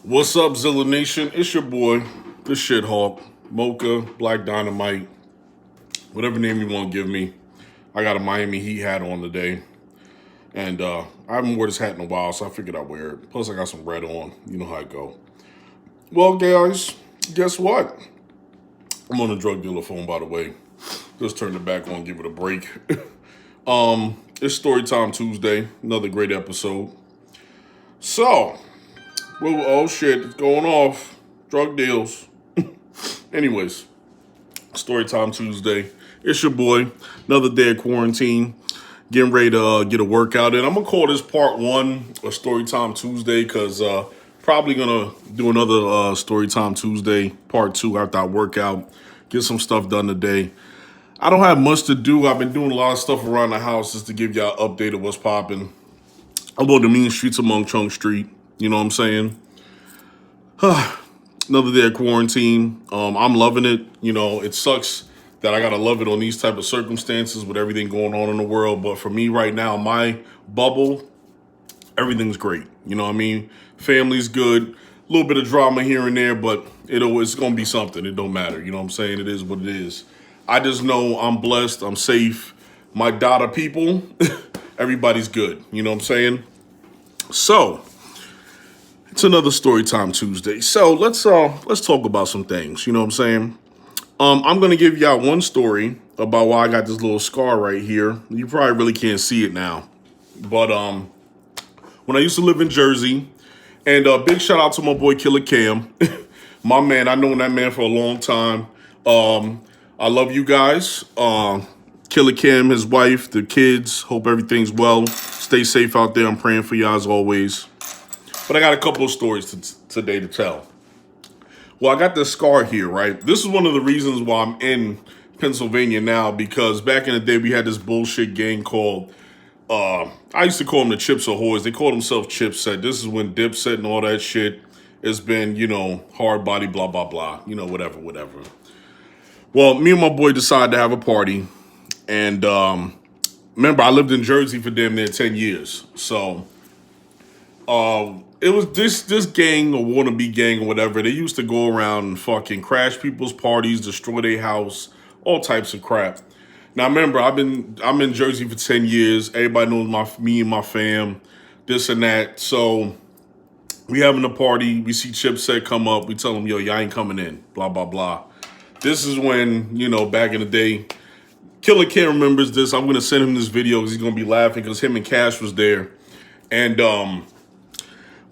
What's up, Zilla Nation? It's your boy, the Shit Hawk, Mocha, Black Dynamite, whatever name you want to give me. I got a Miami Heat hat on today, and I haven't worn this hat in a while, so I figured I'd wear it. Plus, I got some red on. You know how it go. Well, guys, guess what? I'm on a drug dealer phone, by the way. Just turned it back on, give it a break. It's Storytime Tuesday, another great episode. So, well, oh shit, it's going off. Drug deals. Anyways, Storytime Tuesday. It's your boy. Another day of quarantine. Getting ready to get a workout in. I'm going to call this part one of Storytime Tuesday because probably going to do another Storytime Tuesday part two after I work out. Get some stuff done today. I don't have much to do. I've been doing a lot of stuff around the house just to give y'all an update of what's popping. I'm on the mean streets of Mung Chung Street. You know what I'm saying? Another day of quarantine. I'm loving it. You know, it sucks that I gotta love it on these type of circumstances with everything going on in the world. But for me right now, my bubble, everything's great. You know what I mean? Family's good. A little bit of drama here and there, but it's gonna be something. It don't matter. You know what I'm saying? It is what it is. I just know I'm blessed. I'm safe. My daughter people, everybody's good. You know what I'm saying? So it's another Storytime Tuesday. So let's talk about some things. You know what I'm saying? I'm gonna give y'all one story about why I got this little scar right here. You probably really can't see it now, but when I used to live in Jersey, and big shout out to my boy Killer Cam, my man. I've known that man for a long time. I love you guys. Killer Cam, his wife, the kids. Hope everything's well. Stay safe out there. I'm praying for y'all as always. But I got a couple of stories today to tell. Well, I got this scar here, right? This is one of the reasons why I'm in Pennsylvania now, because back in the day, we had this bullshit gang called, I used to call them the Chips Ahoys. They called themselves Chipset. This is when Dipset and all that shit has been, hard body, blah, blah, blah, whatever. Well, me and my boy decided to have a party. And remember, I lived in Jersey for damn near 10 years. So it was this gang or wannabe gang or whatever. They used to go around and fucking crash people's parties, destroy their house, all types of crap. Now remember, I'm in Jersey for 10 years. Everybody knows me and my fam, this and that. So we having a party. We see Chipset come up. We tell them, yo, y'all ain't coming in. Blah blah blah. This is when back in the day. Killer Cam remembers this. I'm gonna send him this video because he's gonna be laughing because him and Cash was there, and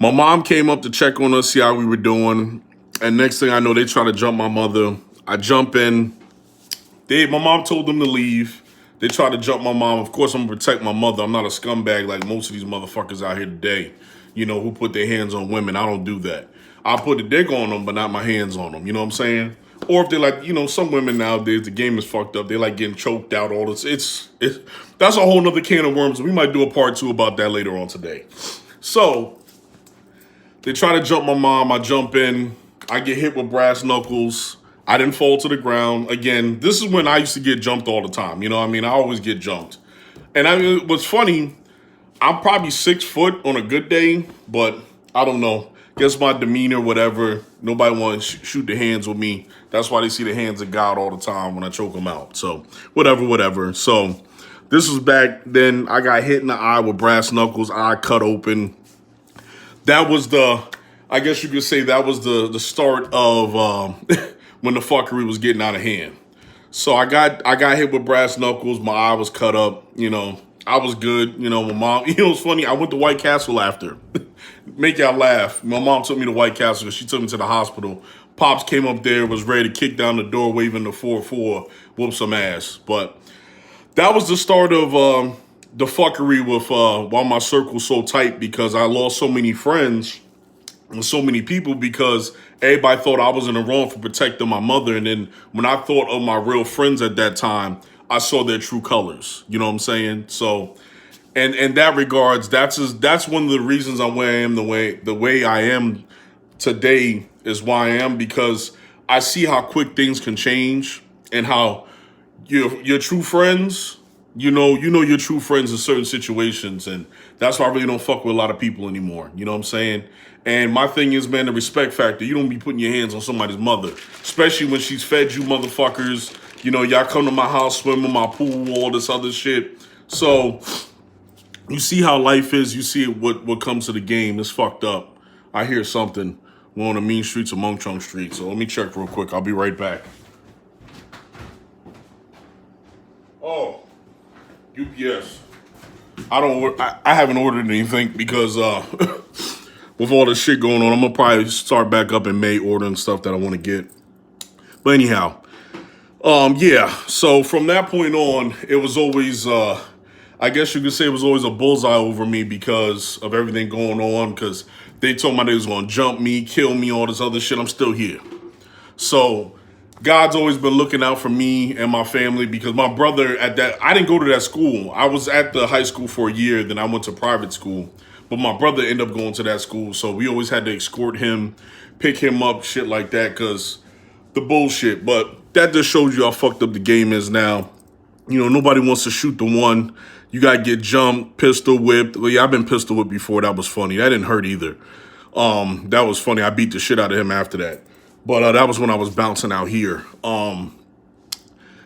my mom came up to check on us, see how we were doing. And next thing I know, they try to jump my mother. I jump in. My mom told them to leave. They try to jump my mom. Of course, I'm going to protect my mother. I'm not a scumbag like most of these motherfuckers out here today, who put their hands on women. I don't do that. I'll put a dick on them, but not my hands on them. You know what I'm saying? Or if they're like, some women nowadays, the game is fucked up. They like getting choked out, all this. That's a whole nother can of worms. We might do a part two about that later on today. So they try to jump my mom. I jump in. I get hit with brass knuckles. I didn't fall to the ground. Again, this is when I used to get jumped all the time. You know what I mean? I always get jumped. And what's funny, I'm probably 6 foot on a good day, but I don't know. Guess my demeanor, whatever. Nobody wants to shoot their hands with me. That's why they see the hands of God all the time when I choke them out. So whatever. So this was back then. I got hit in the eye with brass knuckles. Eye cut open. That was I guess you could say that was the start of when the fuckery was getting out of hand. So I got hit with brass knuckles. My eye was cut up. I was good. My mom. It's funny. I went to White Castle after. Make y'all laugh. My mom took me to White Castle because she took me to the hospital. Pops came up there, was ready to kick down the door, waving the 4-4, whoop some ass. But that was the start of the fuckery with why my circle's so tight, because I lost so many friends and so many people because everybody thought I was in the wrong for protecting my mother. And then when I thought of my real friends at that time, I saw their true colors. You know what I'm saying? So, and in that regards, that's one of the reasons I'm where I am the way I am today is why I am, because I see how quick things can change and how your true friends you know your true friends in certain situations, and that's why I really don't fuck with a lot of people anymore. You know what I'm saying? And my thing is, man, the respect factor. You don't be putting your hands on somebody's mother, especially when she's fed you motherfuckers. You know, y'all come to my house, swim in my pool, all this other shit. So you see how life is. You see what comes to the game. It's fucked up. I hear something. We're on the mean streets of Mung Chung Street. So let me check real quick. I'll be right back. Oh, UPS. I haven't ordered anything because with all this shit going on, I'm gonna probably start back up in May ordering stuff that I want to get. But anyhow, yeah. So from that point on, it was always I guess you could say it was always a bullseye over me because of everything going on. Because they told me they was gonna jump me, kill me, all this other shit. I'm still here. So God's always been looking out for me and my family because my brother I didn't go to that school. I was at the high school for a year, then I went to private school. But my brother ended up going to that school, so we always had to escort him, pick him up, shit like that, because the bullshit. But that just shows you how fucked up the game is now. You know, nobody wants to shoot the one. You got to get jumped, pistol whipped. Well, yeah, I've been pistol whipped before. That was funny. That didn't hurt either. That was funny. I beat the shit out of him after that. But that was when I was bouncing out here.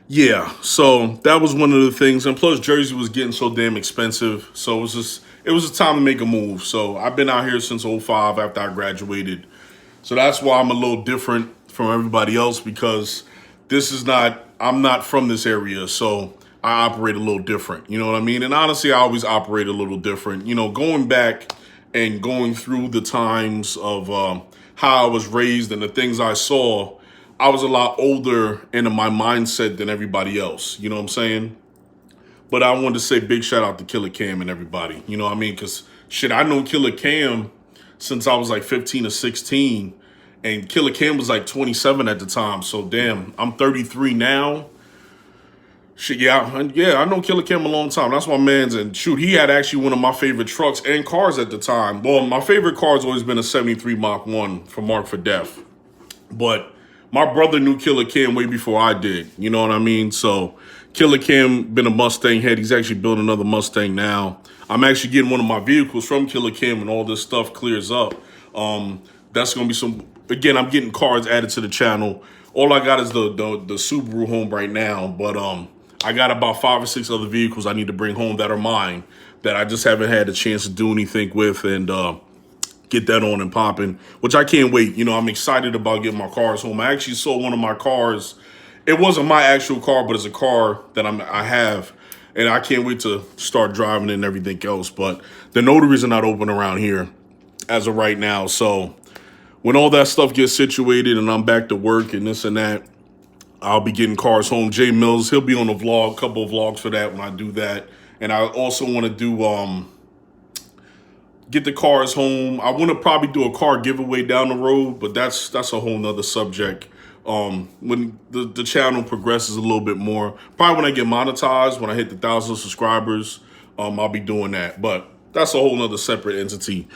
Yeah, so that was one of the things. And plus, Jersey was getting so damn expensive. So it was a time to make a move. So I've been out here since '05 after I graduated. So that's why I'm a little different from everybody else because I'm not from this area. So I operate a little different. You know what I mean? And honestly, I always operate a little different. You know, going back and going through the times of how I was raised and the things I saw, I was a lot older into my mindset than everybody else. You know what I'm saying? But I wanted to say big shout out to Killer Cam and everybody. You know what I mean? Because shit, I know Killer Cam since I was like 15 or 16. And Killer Cam was like 27 at the time. So damn, I'm 33 now. Shit, yeah, I know Killer Cam a long time. That's my man's. And shoot, he had actually one of my favorite trucks and cars at the time. Well, my favorite car's always been a 73 Mach 1 from Mark for Def. But my brother knew Killer Cam way before I did. You know what I mean? So Killer Cam been a Mustang head. He's actually building another Mustang now. I'm actually getting one of my vehicles from Killer Cam when all this stuff clears up. That's going to be some... Again, I'm getting cars added to the channel. All I got is the Subaru home right now. But I got about 5 or 6 other vehicles I need to bring home that are mine that I just haven't had a chance to do anything with and get that on and popping, which I can't wait. You know, I'm excited about getting my cars home. I actually sold one of my cars. It wasn't my actual car, but it's a car that I have, and I can't wait to start driving it and everything else. But the notaries are not open around here as of right now. So when all that stuff gets situated and I'm back to work and this and that, I'll be getting cars home. Jay Mills, he'll be on a vlog, couple of vlogs for that when I do that. And I also want to do get the cars home. I want to probably do a car giveaway down the road, but that's a whole nother subject. When the channel progresses a little bit more, probably when I get monetized, when I hit the 1,000 subscribers, I'll be doing that. But that's a whole nother separate entity.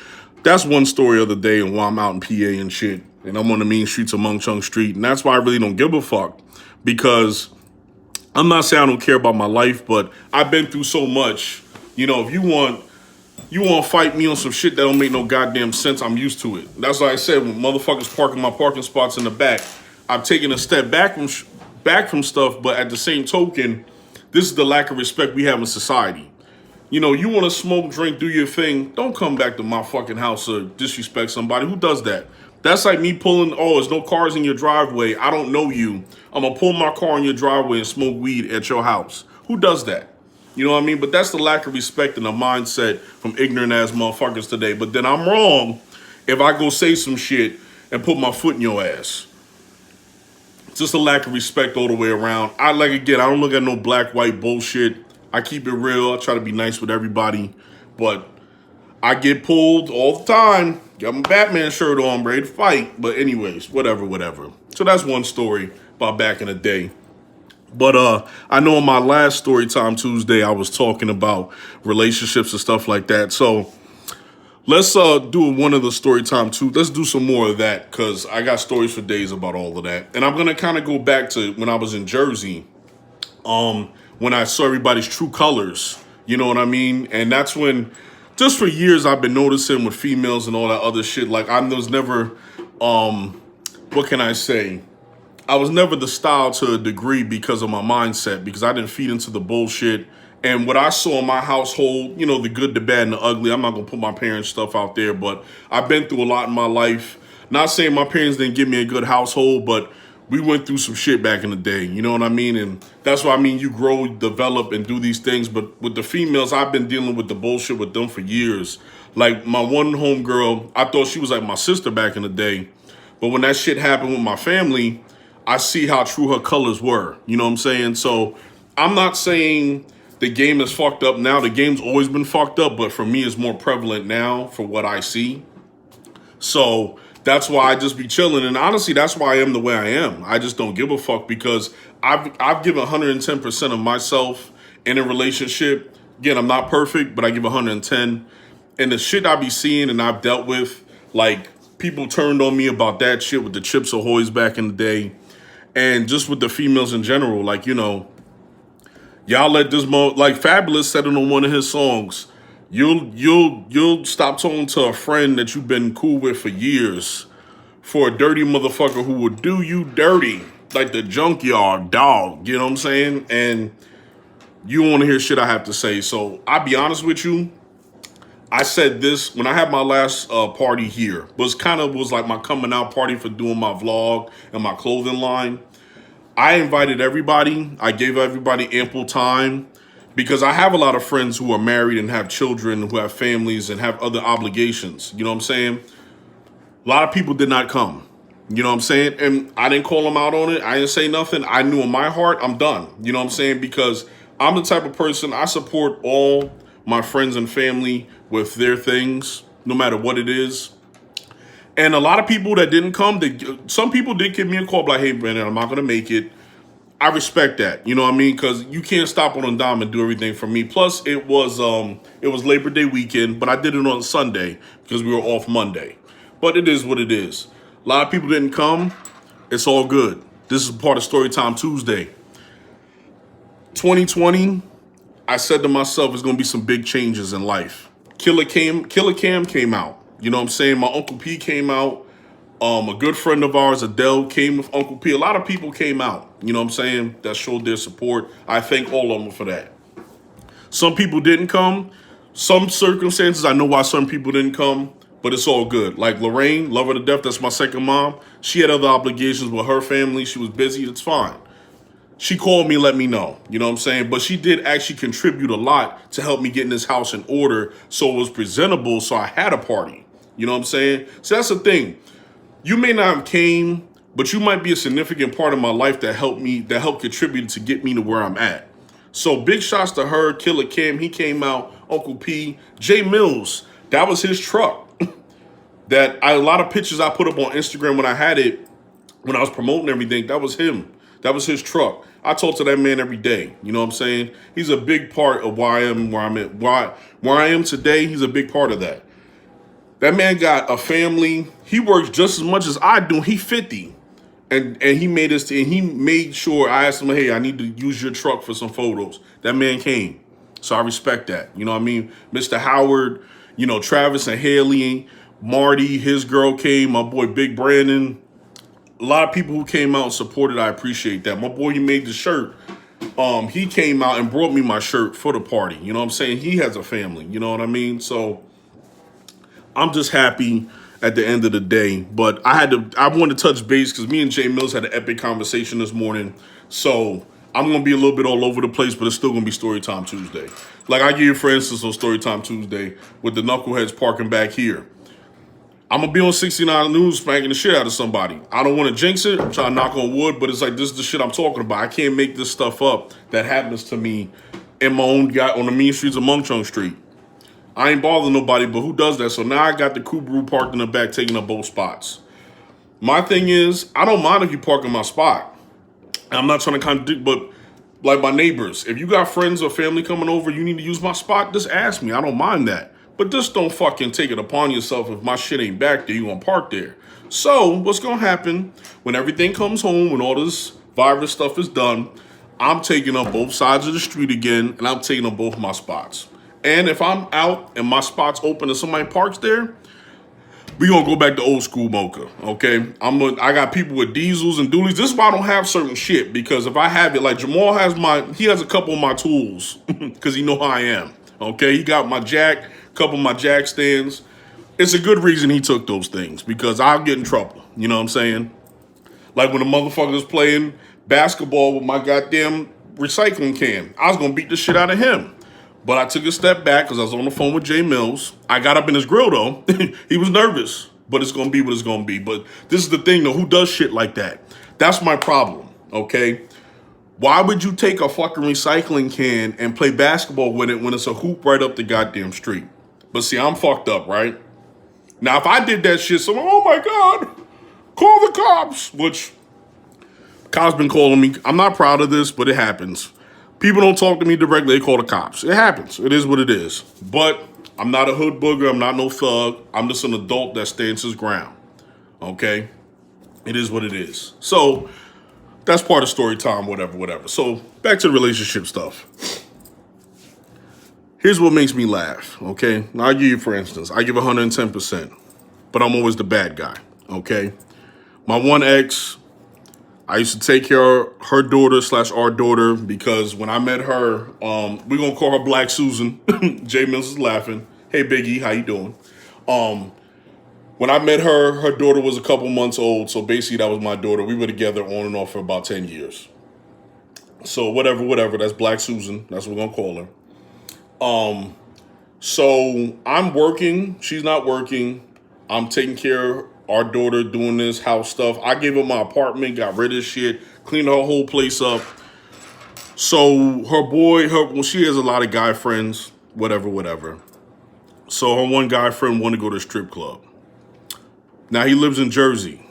That's one story of the day and why I'm out in PA and shit. And I'm on the mean streets of Mung Chung Street. And that's why I really don't give a fuck. Because I'm not saying I don't care about my life, but I've been through so much. You know, if you want to fight me on some shit that don't make no goddamn sense, I'm used to it. That's why I said when motherfuckers parking my parking spots in the back, I've taken a step back from stuff, but at the same token, this is the lack of respect we have in society. You know, you want to smoke, drink, do your thing, don't come back to my fucking house or disrespect somebody. Who does that? That's like me pulling, oh, there's no cars in your driveway. I don't know you. I'm going to pull my car in your driveway and smoke weed at your house. Who does that? You know what I mean? But that's the lack of respect and the mindset from ignorant ass motherfuckers today. But then I'm wrong if I go say some shit and put my foot in your ass. It's just a lack of respect all the way around. I don't look at no black, white bullshit. I keep it real. I try to be nice with everybody. But I get pulled all the time. Got my Batman shirt on, ready to fight. But anyways, whatever. So that's one story about back in the day. But I know in my last Storytime Tuesday, I was talking about relationships and stuff like that. So let's do one of the Storytime too. Let's do some more of that because I got stories for days about all of that. And I'm going to kind of go back to when I was in Jersey. when I saw everybody's true colors. You know what I mean? And that's when, just for years, I've been noticing with females and all that other shit. Like, I was never, what can I say? I was never the style to a degree because of my mindset, because I didn't feed into the bullshit. And what I saw in my household, you know, the good, the bad, and the ugly, I'm not going to put my parents' stuff out there, but I've been through a lot in my life. Not saying my parents didn't give me a good household, but we went through some shit back in the day, you know what I mean? And that's why I mean you grow, develop, and do these things. But with the females, I've been dealing with the bullshit with them for years. Like my one homegirl, I thought she was like my sister back in the day. But when that shit happened with my family, I see how true her colors were. You know what I'm saying? So I'm not saying the game is fucked up now. The game's always been fucked up, but for me, it's more prevalent now for what I see. So that's why I just be chilling. And honestly, that's why I am the way I am. I just don't give a fuck because I've given 110% of myself in a relationship. Again, I'm not perfect, but I give 110. And the shit I be seeing and I've dealt with, like people turned on me about that shit with the Chips Ahoy's back in the day. And just with the females in general, like, you know, y'all let this like Fabulous said it on one of his songs. You'll stop talking to a friend that you've been cool with for years for a dirty motherfucker who will do you dirty like the junkyard dog. You know what I'm saying? And you want to hear shit I have to say. So I'll be honest with you. I said this when I had my last party here. Was like my coming out party for doing my vlog and my clothing line. I invited everybody. I gave everybody ample time because I have a lot of friends who are married and have children, who have families and have other obligations. You know what I'm saying? A lot of people did not come. You know what I'm saying? And I didn't call them out on it. I didn't say nothing. I knew in my heart, I'm done. You know what I'm saying? Because I'm the type of person, I support all my friends and family with their things, no matter what it is. And a lot of people that didn't come, some people did give me a call, like, hey, Brandon, I'm not going to make it. I respect that. You know what I mean? Because you can't stop on a dime and do everything for me. Plus, it was Labor Day weekend, but I did it on Sunday because we were off Monday. But it is what it is. A lot of people didn't come. It's all good. This is part of Storytime Tuesday. 2020, I said to myself, there's going to be some big changes in life. Killer Cam came out. You know what I'm saying? My Uncle P came out. A good friend of ours, Adele, came with Uncle P. A lot of people came out, you know what I'm saying, that showed their support. I thank all of them for that. Some people didn't come. Some circumstances, I know why some people didn't come, but it's all good. Like Lorraine, love her to death, that's my second mom. She had other obligations with her family. She was busy, it's fine. She called me, let me know, you know what I'm saying? But she did actually contribute a lot to help me get in this house in order so it was presentable, so I had a party. You know what I'm saying? So that's the thing. You may not have came, but you might be a significant part of my life that helped contribute to get me to where I'm at. So big shots to her, Killer Cam, he came out, Uncle P, Jay Mills, that was his truck. A lot of pictures I put up on Instagram when I had it, when I was promoting everything, that was him. That was his truck. I talk to that man every day. You know what I'm saying? He's a big part of why I am where I'm at. Where I am today, he's a big part of that. That man got a family. He works just as much as I do. He 50. And he made us, and he made sure, I asked him, hey, I need to use your truck for some photos. That man came. So I respect that. You know what I mean? Mr. Howard, you know, Travis and Haley, Marty, his girl came, my boy Big Brandon. A lot of people who came out and supported, I appreciate that. My boy, he made the shirt. He came out and brought me my shirt for the party. You know what I'm saying? He has a family. You know what I mean? So I'm just happy at the end of the day. But I wanted to touch base because me and Jay Mills had an epic conversation this morning. So I'm going to be a little bit all over the place, but it's still going to be Storytime Tuesday. Like I give you, for instance, on Storytime Tuesday with the knuckleheads parking back here. I'm going to be on 69 News spanking the shit out of somebody. I don't want to jinx it. I'm trying to knock on wood, but it's like, this is the shit I'm talking about. I can't make this stuff up that happens to me in my own guy on the mean streets of Mung Chung Street. I ain't bothering nobody, but who does that? So now I got the Subaru parked in the back, taking up both spots. My thing is, I don't mind if you park in my spot. I'm not trying to contradict, but like my neighbors, if you got friends or family coming over, you need to use my spot, just ask me. I don't mind that. But just don't fucking take it upon yourself. If my shit ain't back there, you gonna park there. So what's gonna happen when everything comes home, when all this virus stuff is done, I'm taking up both sides of the street again, and I'm taking up both my spots. And if I'm out and my spot's open and somebody parks there, we gonna go back to old school mocha, okay? I got people with diesels and dualies. This is why I don't have certain shit, because if I have it, like Jamal he has a couple of my tools, because he know how I am, okay? He got my jack, a couple of my jack stands. It's a good reason he took those things, because I'll get in trouble, you know what I'm saying? Like when the motherfucker's playing basketball with my goddamn recycling can, I was gonna beat the shit out of him. But I took a step back because I was on the phone with Jay Mills. I got up in his grill though. He was nervous, but it's gonna be what it's gonna be. But this is the thing though, who does shit like that? That's my problem, okay? Why would you take a fucking recycling can and play basketball with it when it's a hoop right up the goddamn street? But see, I'm fucked up, right? Now, if I did that shit, someone, oh my God, call the cops, which cops been calling me. I'm not proud of this, but it happens. People don't talk to me directly, they call the cops. It happens. It is what it is. But I'm not a hood booger. I'm not no thug. I'm just an adult that stands his ground. Okay? It is what it is. So that's part of story time, whatever. So back to the relationship stuff. Here's what makes me laugh, okay? Now, I'll give you, for instance, I give 110%, but I'm always the bad guy, okay? My one ex, I used to take care of her daughter / our daughter, because when I met her, we're going to call her Black Susan. Jay Mills is laughing. Hey, Biggie, how you doing? When I met her, her daughter was a couple months old, so basically that was my daughter. We were together on and off for about 10 years. So whatever, that's Black Susan. That's what we're going to call her. So I'm working, she's not working. I'm taking care of our daughter, doing this house stuff. I gave her my apartment, got rid of shit, cleaned her whole place up. So well, she has a lot of guy friends, whatever. So her one guy friend wanted to go to a strip club. Now he lives in Jersey,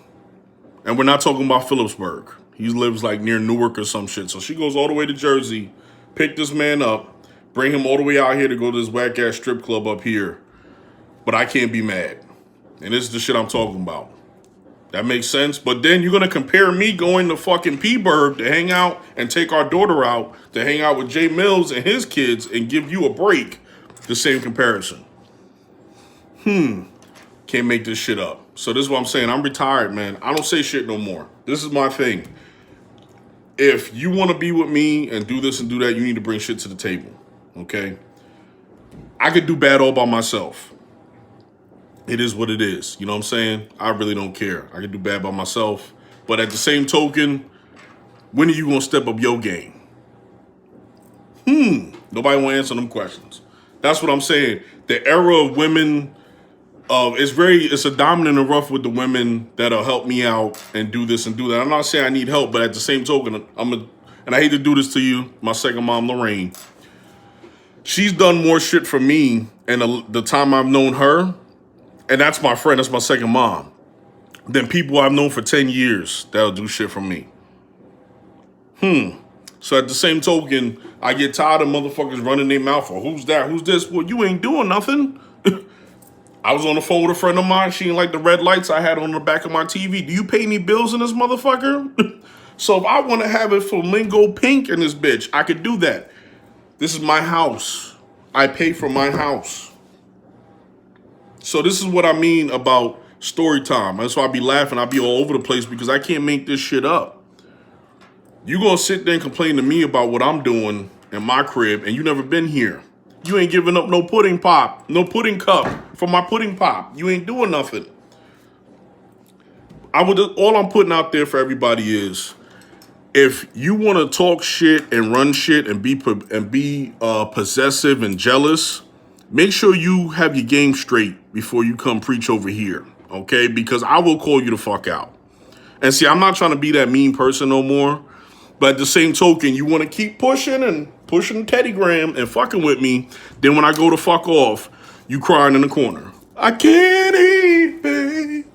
and we're not talking about Phillipsburg. He lives like near Newark or some shit. So she goes all the way to Jersey, pick this man up, bring him all the way out here to go to this whack-ass strip club up here. But I can't be mad. And this is the shit I'm talking about. That makes sense? But then you're going to compare me going to fucking P-Burg to hang out and take our daughter out to hang out with Jay Mills and his kids and give you a break. The same comparison. Can't make this shit up. So this is what I'm saying. I'm retired, man. I don't say shit no more. This is my thing. If you want to be with me and do this and do that, you need to bring shit to the table. Okay? I could do bad all by myself. It is what it is. You know what I'm saying? I really don't care. I could do bad by myself. But at the same token, when are you going to step up your game? Nobody want to answer them questions. That's what I'm saying. The era of women, it's a diamond in the rough with the women that'll help me out and do this and do that. I'm not saying I need help, but at the same token, and I hate to do this to you, my second mom, Lorraine. She's done more shit for me in the time I've known her, and that's my friend, that's my second mom, than people I've known for 10 years that'll do shit for me. So at the same token, I get tired of motherfuckers running their mouth for who's that, who's this? Well, you ain't doing nothing. I was on the phone with a friend of mine. She didn't like the red lights I had on the back of my TV. Do you pay any bills in this motherfucker? So if I want to have it flamingo pink in this bitch, I could do that. This is my house. I pay for my house. So this is what I mean about story time. That's why I be laughing. I be all over the place because I can't make this shit up. You gonna sit there and complain to me about what I'm doing in my crib and you never been here. You ain't giving up no pudding pop, no pudding cup for my pudding pop. You ain't doing nothing. All I'm putting out there for everybody is, if you want to talk shit and run shit and be possessive and jealous, make sure you have your game straight before you come preach over here, okay? Because I will call you the fuck out. And see, I'm not trying to be that mean person no more. But at the same token, you want to keep pushing Teddy Graham and fucking with me. Then when I go to fuck off, you crying in the corner. I can't eat, babe.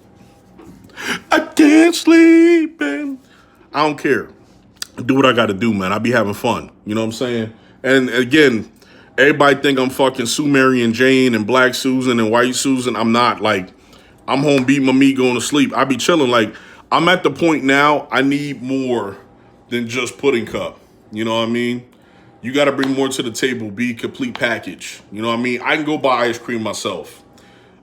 I can't sleep, babe. I don't care. Do what I got to do, man. I be having fun. You know what I'm saying? And again, everybody think I'm fucking Sue Mary and Jane and Black Susan and White Susan. I'm not. Like, I'm home beating my meat, going to sleep. I be chilling. Like, I'm at the point now, I need more than just pudding cup. You know what I mean? You got to bring more to the table, be a complete package. You know what I mean? I can go buy ice cream myself.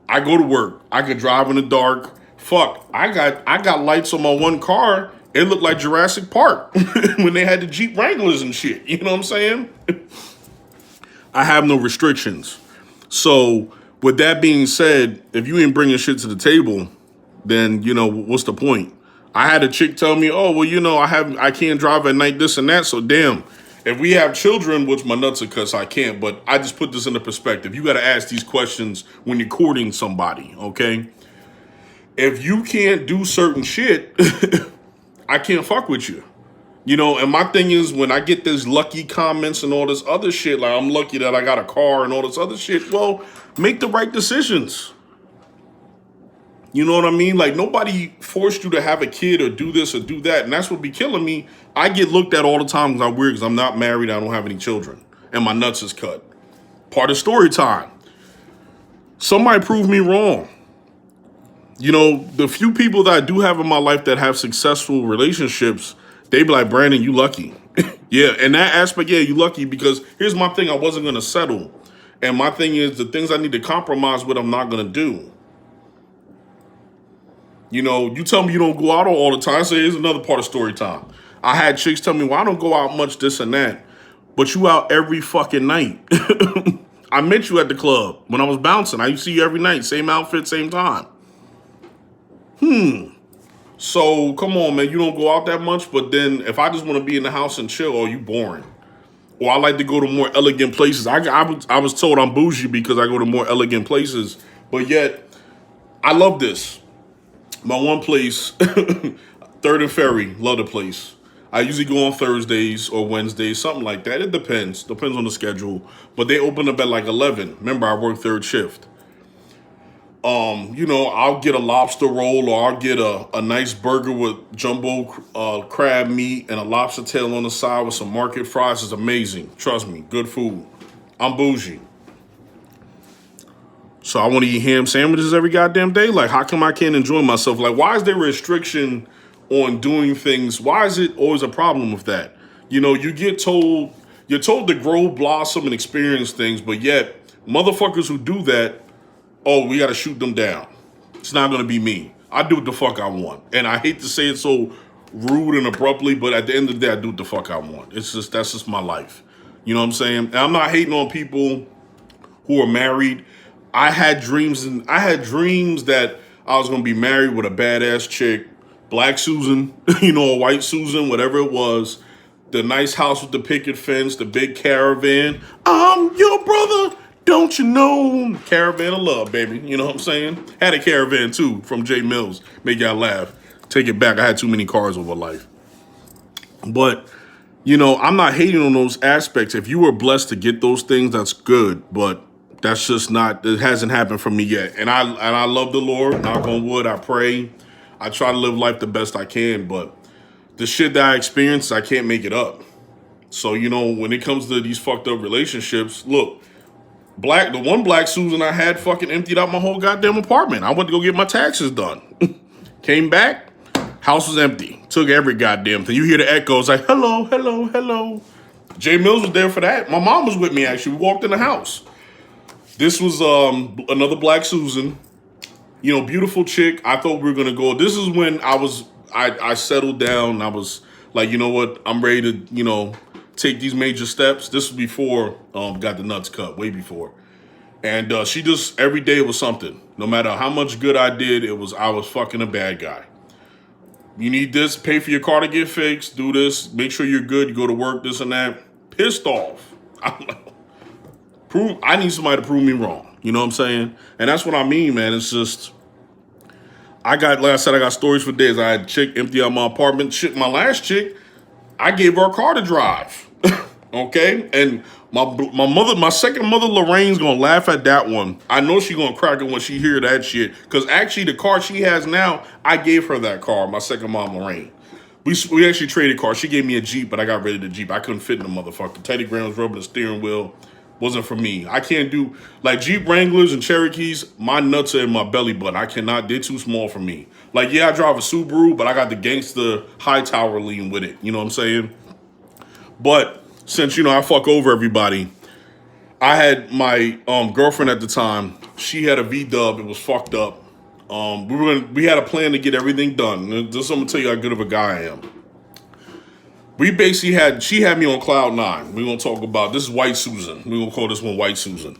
I go to work. I can drive in the dark. Fuck, I got lights on my one car. It looked like Jurassic Park when they had the Jeep Wranglers and shit. You know what I'm saying? I have no restrictions. So with that being said, if you ain't bringing shit to the table, then what's the point? I had a chick tell me, "Oh, well, I can't drive at night, this and that." So damn, if we have children, which my nuts are cuss, I can't. But I just put this into perspective. You got to ask these questions when you're courting somebody, okay? If you can't do certain shit, I can't fuck with you. And my thing is when I get these lucky comments and all this other shit, like I'm lucky that I got a car and all this other shit, well, make the right decisions. You know what I mean? Like nobody forced you to have a kid or do this or do that. And that's what be killing me. I get looked at all the time because I'm weird because I'm not married. I don't have any children. And my nuts is cut. Part of story time. Somebody prove me wrong. The few people that I do have in my life that have successful relationships, they be like, Brandon, you lucky. Yeah, in that aspect, yeah, you lucky because here's my thing. I wasn't going to settle. And my thing is the things I need to compromise with, I'm not going to do. You tell me you don't go out all the time. I say, here's another part of story time. I had chicks tell me, well, I don't go out much, this and that. But you out every fucking night. I met you at the club when I was bouncing. I used to see you every night. Same outfit, same time. So, come on, man. You don't go out that much. But then if I just want to be in the house and chill, you boring. Or I like to go to more elegant places. I was told I'm bougie because I go to more elegant places. But yet, I love this. My one place, 3rd and Ferry, love the place. I usually go on Thursdays or Wednesdays, something like that. It depends on the schedule. But they open up at like 11. Remember, I work third shift. I'll get a lobster roll or I'll get a nice burger with jumbo crab meat and a lobster tail on the side with some market fries. It's amazing. Trust me, good food. I'm bougie. So I want to eat ham sandwiches every goddamn day? Like, how come I can't enjoy myself? Like, why is there a restriction on doing things? Why is it always a problem with that? You're told to grow, blossom, and experience things, but yet motherfuckers who do that, we got to shoot them down. It's not going to be me. I do what the fuck I want. And I hate to say it so rude and abruptly, but at the end of the day, I do what the fuck I want. That's just my life. You know what I'm saying? And I'm not hating on people who are married. I had dreams that I was going to be married with a badass chick, black Susan, a white Susan, whatever it was, the nice house with the picket fence, the big caravan. I'm your brother, don't you know? Caravan of love, baby. You know what I'm saying? Had a caravan too from J Mills. Make y'all laugh. Take it back. I had too many cars over life. But, I'm not hating on those aspects. If you were blessed to get those things, that's good. But that's just not, it hasn't happened for me yet. And I love the Lord, knock on wood, I pray. I try to live life the best I can, but the shit that I experience, I can't make it up. So, when it comes to these fucked up relationships, look, the one black Susan I had fucking emptied out my whole goddamn apartment. I went to go get my taxes done. Came back, house was empty. Took every goddamn thing. You hear the echoes like, hello, hello, hello. Jay Mills was there for that. My mom was with me, actually. We walked in the house. This was another black Susan, beautiful chick. I thought we were gonna go. This is when I settled down. I was like, you know what? I'm ready to take these major steps. This was before got the nuts cut, way before. And she just every day was something. No matter how much good I did, I was fucking a bad guy. You need this, pay for your car to get fixed. Do this, make sure you're good. You go to work, this and that. Pissed off. I'm like, I need somebody to prove me wrong. You know what I'm saying? And that's what I mean, man. It's just, like I said, I got stories for days. I had a chick empty out my apartment. Shit, my last chick, I gave her a car to drive. Okay? And my second mother, Lorraine's gonna laugh at that one. I know she's gonna crack it when she hear that shit. Because actually, the car she has now, I gave her that car, my second mom, Lorraine. We actually traded cars. She gave me a Jeep, but I got rid of the Jeep. I couldn't fit in the motherfucker. Teddy Graham was rubbing the steering wheel. Wasn't for me. I can't do, like Jeep Wranglers and Cherokees, my nuts are in my belly button. I cannot, they're too small for me. Like, yeah, I drive a Subaru, but I got the gangster high tower lean with it. You know what I'm saying? But since, I fuck over everybody, I had my girlfriend at the time. She had a V-dub. It was fucked up. We had a plan to get everything done. And just I'm gonna tell you how good of a guy I am. She had me on cloud nine. We're gonna talk about this is White Susan. We're gonna call this one White Susan.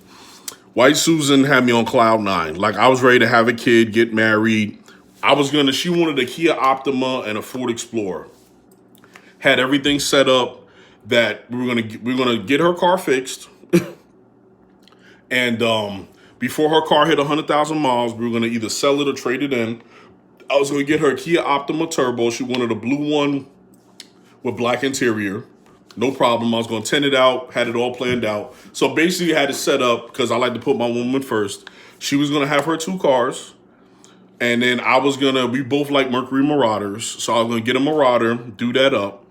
White Susan had me on cloud nine. Like I was ready to have a kid, get married. She wanted a Kia Optima and a Ford Explorer. Had everything set up that we were gonna get her car fixed. And before her car hit 100,000 miles, we were going to either sell it or trade it in. I was going to get her a Kia Optima Turbo. She wanted a blue one with black interior. No problem. I was going to tint it out, had it all planned out. So basically I had it set up because I like to put my woman first. She was going to have her 2 cars. And then we both like Mercury Marauders. So I was going to get a Marauder, do that up.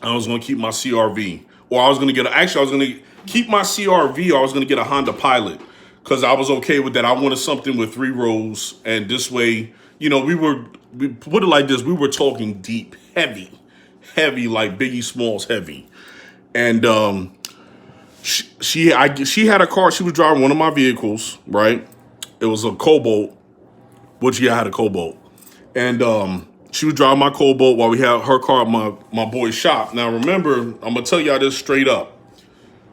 I was going to keep my CRV. Or I was going to keep my CRV, or I was going to get a Honda Pilot because I was okay with that. I wanted something with 3 rows. And this way, we put it like this. We were talking deep, heavy, like Biggie Smalls heavy. And she had a car. She was driving one of my vehicles, right? It was a Cobalt, which I had a Cobalt. And she was driving my Cobalt while we had her car at my boy's shop. Now, remember, I'm going to tell y'all this straight up.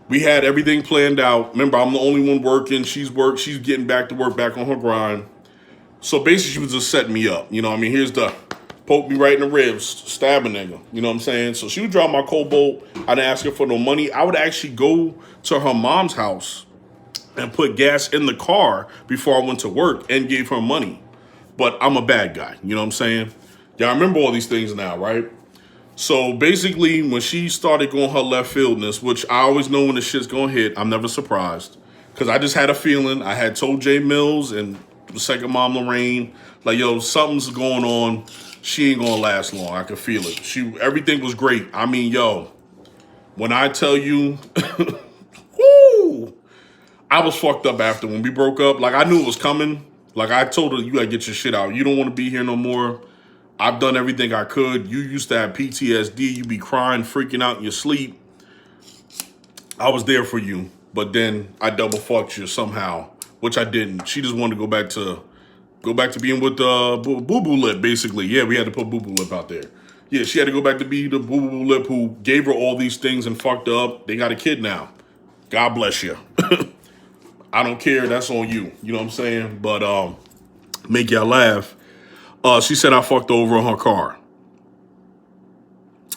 We had everything planned out. Remember, I'm the only one working. She's getting back to work, back on her grind. So basically, she was just setting me up. Here's the poke me right in the ribs, stab a nigga. You know what I'm saying? So she would drive my Cobalt. I didn't ask her for no money. I would actually go to her mom's house and put gas in the car before I went to work and gave her money. But I'm a bad guy. You know what I'm saying? Y'all remember all these things now, right? So basically, when she started going her left fieldness, which I always know when the shit's gonna hit, I'm never surprised. Because I just had a feeling. I had told Jay Mills and the second mom, Lorraine, like, yo, something's going on. She ain't gonna last long. I could feel it. Everything was great. I mean, yo, when I tell you, whoo, I was fucked up after when we broke up. Like, I knew it was coming. Like, I told her, you gotta get your shit out. You don't want to be here no more. I've done everything I could. You used to have PTSD. You be crying, freaking out in your sleep. I was there for you, but then I double fucked you somehow, which I didn't. She just wanted to go back to being with Boo Boo Lip, basically. Yeah, we had to put Boo Boo Lip out there. Yeah, she had to go back to be the Boo Boo Lip who gave her all these things and fucked her up. They got a kid now. God bless you. I don't care. That's on you. You know what I'm saying? But make y'all laugh. She said I fucked over on her car.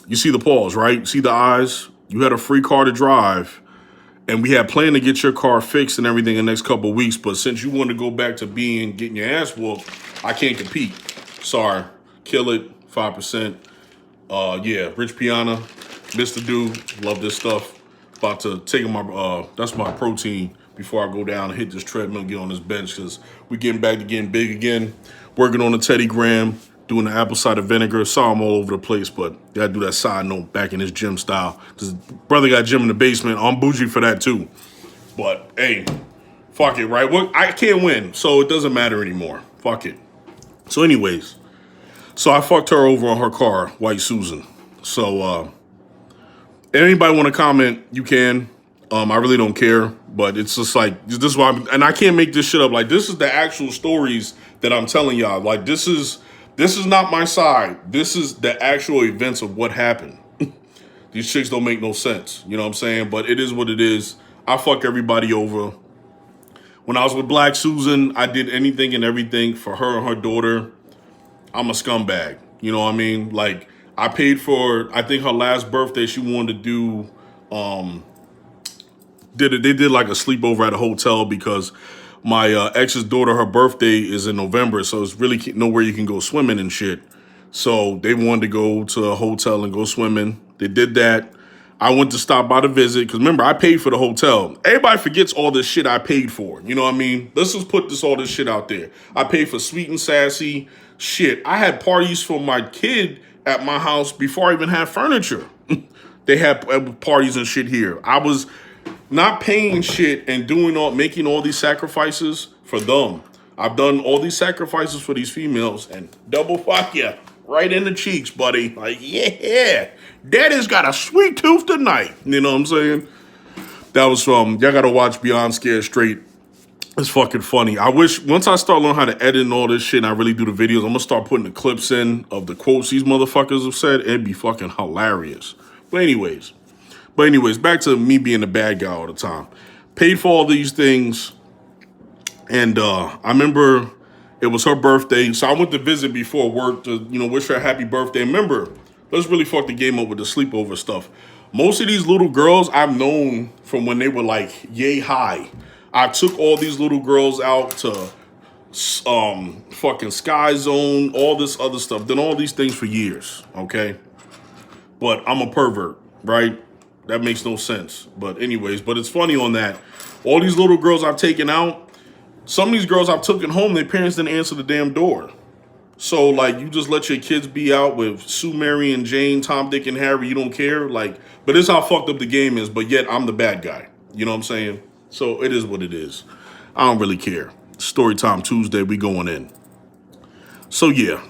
You see the pause, right? See the eyes? You had a free car to drive, and we had planned to get your car fixed and everything in the next couple of weeks, but since you want to go back to getting your ass whooped, I can't compete. Sorry. Kill it, 5%. Yeah, Rich Piana, Mr. Dude, love this stuff. About to take that's my protein before I go down and hit this treadmill and get on this bench because we're getting back to getting big again. Working on the Teddy Graham, doing the apple cider vinegar. Saw him all over the place, but gotta do that side note back in his gym style. Because brother got gym in the basement. I'm bougie for that too. But hey, fuck it, right? Well, I can't win, so it doesn't matter anymore. Fuck it. So anyways, so I fucked her over on her car, White Susan. So anybody want to comment, you can. I really don't care, but it's just like, this is why and I can't make this shit up. Like, this is the actual stories that I'm telling y'all. Like, this is not my side. This is the actual events of what happened. These chicks don't make no sense. You know what I'm saying? But it is what it is. I fuck everybody over. When I was with Black Susan, I did anything and everything for her and her daughter. I'm a scumbag. You know what I mean? Like, I paid for, I think her last birthday, she wanted to do, they did like a sleepover at a hotel because my ex's daughter, her birthday is in November, so it's really nowhere you can go swimming and shit. So they wanted to go to a hotel and go swimming. They did that. I went to stop by to visit because remember, I paid for the hotel. Everybody forgets all this shit I paid for. You know what I mean? Let's just put all this shit out there. I paid for Sweet and Sassy. Shit, I had parties for my kid at my house before I even had furniture. They had parties and shit here. I was not paying shit and making all these sacrifices for them. I've done all these sacrifices for these females and double fuck yeah. right in the cheeks, buddy. Like, yeah, daddy's got a sweet tooth tonight. You know what I'm saying? That was from, y'all gotta watch Beyond Scared Straight. It's fucking funny. I wish, once I start learning how to edit and all this shit and I really do the videos, I'm gonna start putting the clips in of the quotes these motherfuckers have said. It'd be fucking hilarious. But anyways, back to me being the bad guy all the time. Paid for all these things. And I remember it was her birthday. So I went to visit before work to, wish her a happy birthday. Remember, let's really fuck the game up with the sleepover stuff. Most of these little girls I've known from when they were like yay high. I took all these little girls out to fucking Sky Zone, all this other stuff. Done all these things for years, okay? But I'm a pervert, right? That makes no sense. But anyways, but it's funny on that. All these little girls I've taken out, some of these girls I've taken home, their parents didn't answer the damn door. So, like, you just let your kids be out with Sue, Mary, and Jane, Tom, Dick, and Harry. You don't care. Like, but this is how fucked up the game is. But yet, I'm the bad guy. You know what I'm saying? So, it is what it is. I don't really care. Storytime Tuesday, we going in. So, yeah.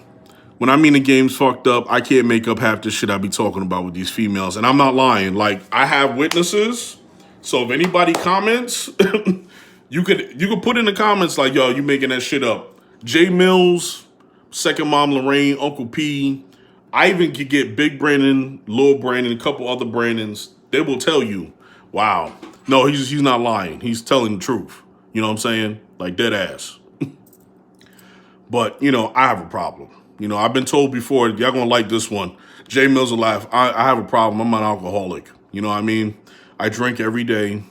When I mean the game's fucked up, I can't make up half the shit I be talking about with these females. And I'm not lying. Like, I have witnesses. So, if anybody comments, you could put in the comments like, yo, you making that shit up. Jay Mills, Second Mom Lorraine, Uncle P. I even could get Big Brandon, Lil Brandon, a couple other Brandons. They will tell you, wow. No, he's not lying. He's telling the truth. You know what I'm saying? Like dead ass. But, I have a problem. I've been told before, y'all gonna like this one. Jay Mills will laugh. I have a problem. I'm an alcoholic. You know what I mean? I drink every day.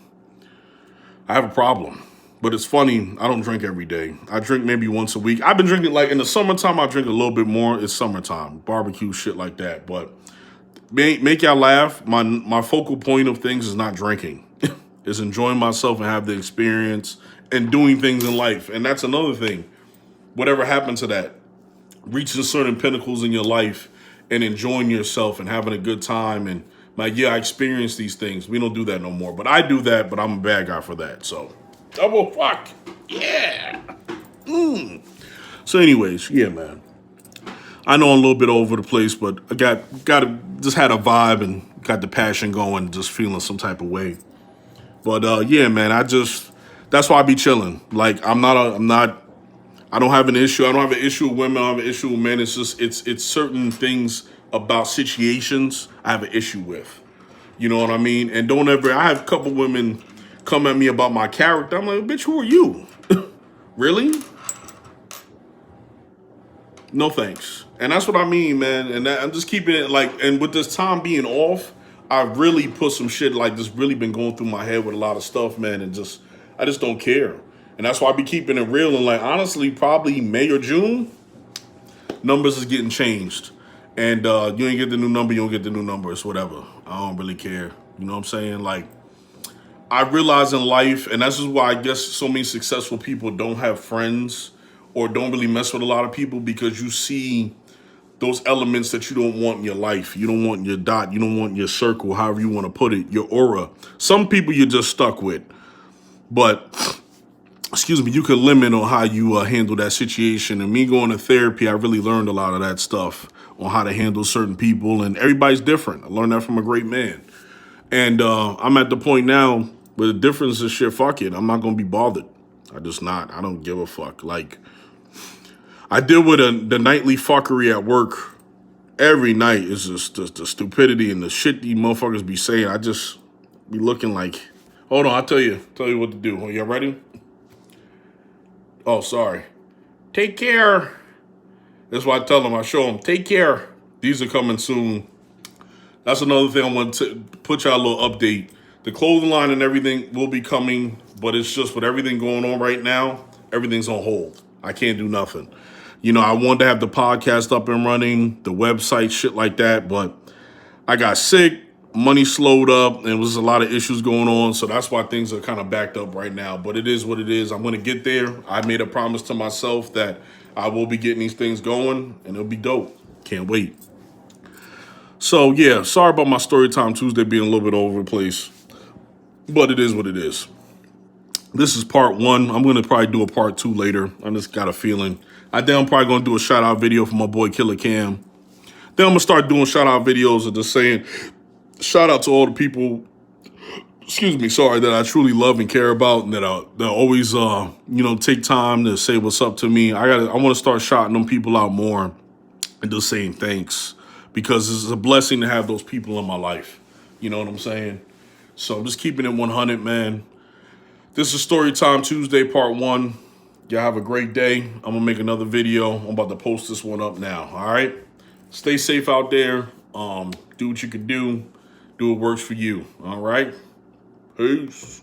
I have a problem. But it's funny, I don't drink every day. I drink maybe once a week. I've been drinking, like, in the summertime, I drink a little bit more. It's summertime, barbecue, shit like that. But make y'all laugh. My focal point of things is not drinking. It's enjoying myself and have the experience and doing things in life. And that's another thing. Whatever happened to that, reaching certain pinnacles in your life and enjoying yourself and having a good time. And, like, yeah, I experienced these things. We don't do that no more. But I do that, but I'm a bad guy for that, so. Double fuck. Yeah. So anyways, yeah, man. I know I'm a little bit all over the place, but I just had a vibe and got the passion going, just feeling some type of way. But yeah, man, that's why I be chilling. Like I don't have an issue. I don't have an issue with women. I don't have an issue with men. It's just, it's certain things about situations I have an issue with. You know what I mean? And I have a couple women come at me about my character. I'm like, bitch, who are you? Really? No thanks. And that's what I mean, man. And I'm just keeping it like, and with this time being off, I really put some shit like this really been going through my head with a lot of stuff, man. And I just don't care. And that's why I be keeping it real. And like, honestly, probably May or June, numbers is getting changed. And you ain't get the new number, you don't get the new number. It's whatever. I don't really care. You know what I'm saying? Like, I realize in life, and this is why I guess so many successful people don't have friends or don't really mess with a lot of people, because you see those elements that you don't want in your life. You don't want your dot. You don't want your circle, however you want to put it, your aura. Some people you're just stuck with. But, excuse me, you can limit on how you handle that situation. And me going to therapy, I really learned a lot of that stuff on how to handle certain people. And everybody's different. I learned that from a great man. And I'm at the point now where the difference is shit, fuck it. I'm not going to be bothered. I don't give a fuck. Like, I deal with the nightly fuckery at work every night. Is just the stupidity and the shit these motherfuckers be saying. I just be looking like, hold on, I'll tell you what to do. Are y'all ready? Oh, sorry. Take care. That's why I tell them, I show them, take care. These are coming soon. That's another thing I want to put y'all a little update. The clothing line and everything will be coming, but it's just with everything going on right now, everything's on hold. I can't do nothing. I wanted to have the podcast up and running, the website, shit like that, but I got sick, money slowed up, and there was a lot of issues going on, so that's why things are kind of backed up right now. But it is what it is. I'm going to get there. I made a promise to myself that I will be getting these things going, and it'll be dope. Can't wait. So, yeah, sorry about my Storytime Tuesday being a little bit all over the place, but it is what it is. This is part one. I'm going to probably do a part two later. I just got a feeling. I think I'm probably going to do a shout-out video for my boy Killer Cam. Then I'm gonna start doing shout out videos and just saying shout out to all the people, excuse me, sorry, that I truly love and care about, and that always take time to say what's up to me. I want to start shouting them people out more and just saying thanks, because it's a blessing to have those people in my life. You know what I'm saying? So I'm just keeping it 100, man. This is Storytime Tuesday, part 1. Y'all have a great day. I'm going to make another video. I'm about to post this one up now, all right? Stay safe out there. Do what you can do. Do what works for you, all right? Peace.